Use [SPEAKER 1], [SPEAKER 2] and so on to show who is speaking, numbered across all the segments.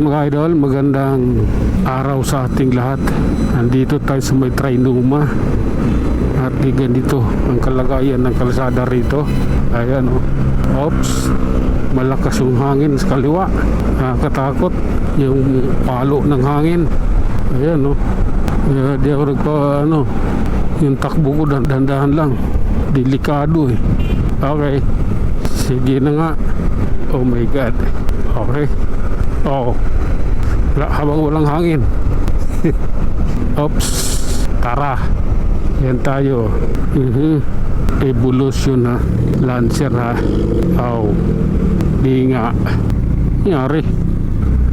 [SPEAKER 1] mga idol, magandang araw sa ating lahat. Nandito tayo sa may Trinoma at ganito ang kalagayan ng kalsada rito. Ayan o, oops, malakas yung hangin sa kaliwa, nakakatakot yung palo ng hangin. Ayan o, di ako yung takbo ko dandahan lang, delikado eh. Okay, sige na nga. Oh my god. Okay. Oh, habang walang hangin. Oops, tara, yan tayo. Evolution ha, Lancer ha. Oh, di nga nangyari,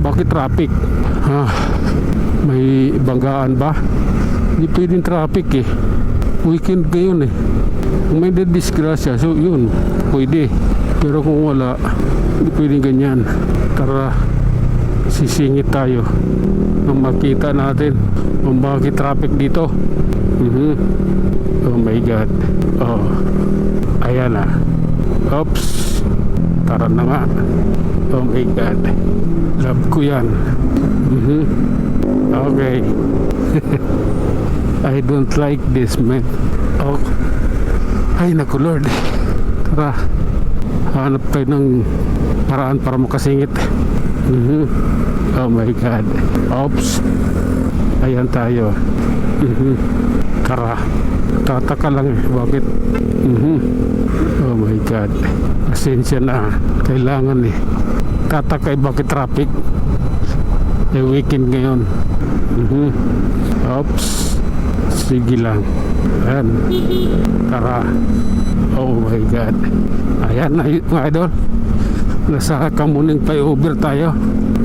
[SPEAKER 1] bakit traffic may banggaan ba? Hindi pwedeng traffic eh, weekend ngayon eh. Kung may disgrasya, so yun pwede, pero kung wala, hindi pwedeng ganyan. Tara, sisingit tayo nang makita natin kung bakit traffic dito. Oh my god. Oh, ayan na. Oops, tara na nga. Oh my god, love ko yan. Okay. I don't like this man. Oh, ay naku Lord. Tara, hanap tayo ng paraan para makasingit. Oh my god. Oops, ayan tayo. Tara, tataka lang eh, bakit? Oh my god, pasensya na, kailangan eh. Tataka eh, bakit traffic eh, weekend ngayon. Oops, sige lang. Ayan, tara. Oh my god, ayan na mga idol, nasa Kamuning flyover tayo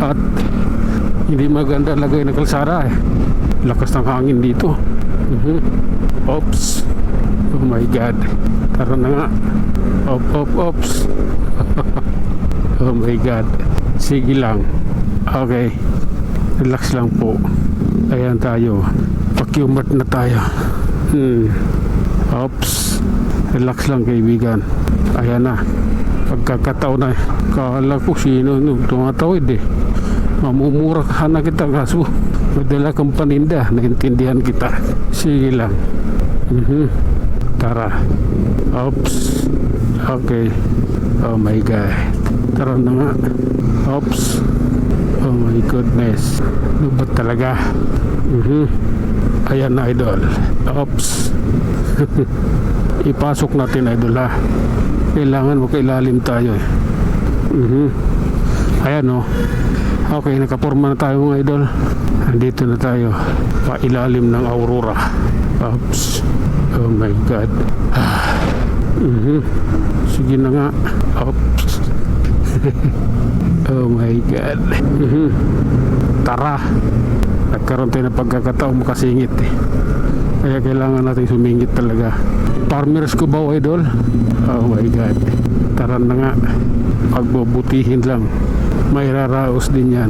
[SPEAKER 1] at hindi maganda lagay ng kalsada eh. Lakas ng hangin dito. Oops, oh my god, tara na nga. Oops. Oh my god, sige lang. Okay, relax lang po. Ayan tayo, pakiumat na tayo. Oops, relax lang kaibigan. Ayan na, pagkakataon na. Kala ko sino tumatawid eh, mamumurahan na kita, kaso madala kang paninda, naintindihan kita. Sige lang. Tara. Oops, okay. Oh my god, tara na nga. Oops, oh my goodness, ano ba talaga? Ayan na idol. Oops. Ipasok natin idol ha, kailangan makailalim tayo eh. Ayan o. Okay, nakaporma na tayo mga idol. Andito na tayo, pailalim ng Aurora. Oops, oh my god. Sige na nga. Oops. Oh my god. Tara, nagkaroon tayo ng pagkakataong makasingit eh, kaya kailangan natin sumingit talaga. Farmers ko ba idol? Oh my god, tara na nga. Pagbubutihin lang, may raraos din yan.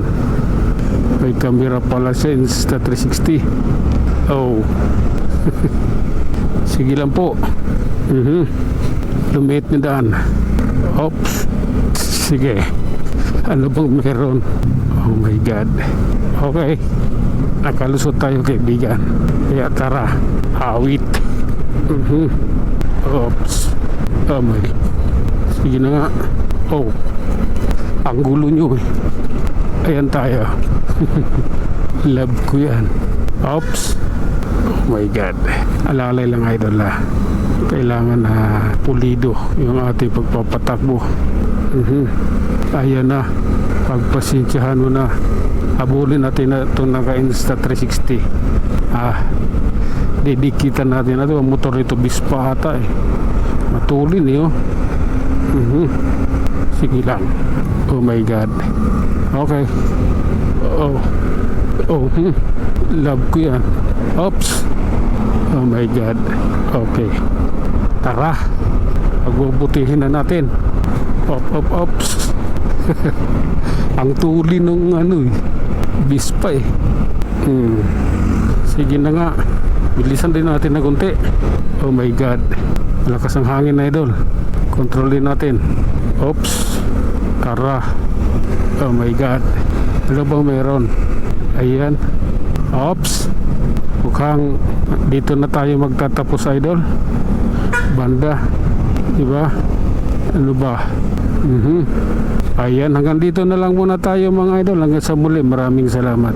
[SPEAKER 1] May camera pala sa Insta360. Oh. Sige lang po. Lumiit na daan. Oops, sige, ano bang meron? Oh my god. Okay, nakalusot tayo kaibigan, kaya tara, awit. Oops, oh my, sige na nga. Oh, ang gulo nyo eh. Ayan tayo. Love ko yan. Oops, oh my god, alalay lang idol ha, kailangan na pulido yung ating pagpapatakbo. Ayan na, pagpasensyahan mo na. Habulin natin na itong naka Insta360. Didikitan natin na ito. Ang motor nito Bispa ata eh, matulin eh oh. Sige lang. Oh my god. Okay. Love ko yan. Oops, oh my god. Okay, tara, pagbubutihin na natin. Oops. Ang tuli nung Bispa eh. Sige na nga, bilisan din natin na konti. Oh my god, malakas ang hangin na idol, kontrolin natin. Oops, tara. Oh my god, Ano bang meron? Ayan. Ops. Mukhang dito na tayo magtatapos, idol. Banda. Diba? Ano ba? Ayan, hanggang dito na lang muna tayo mga idol. Hanggang sa muli, maraming salamat.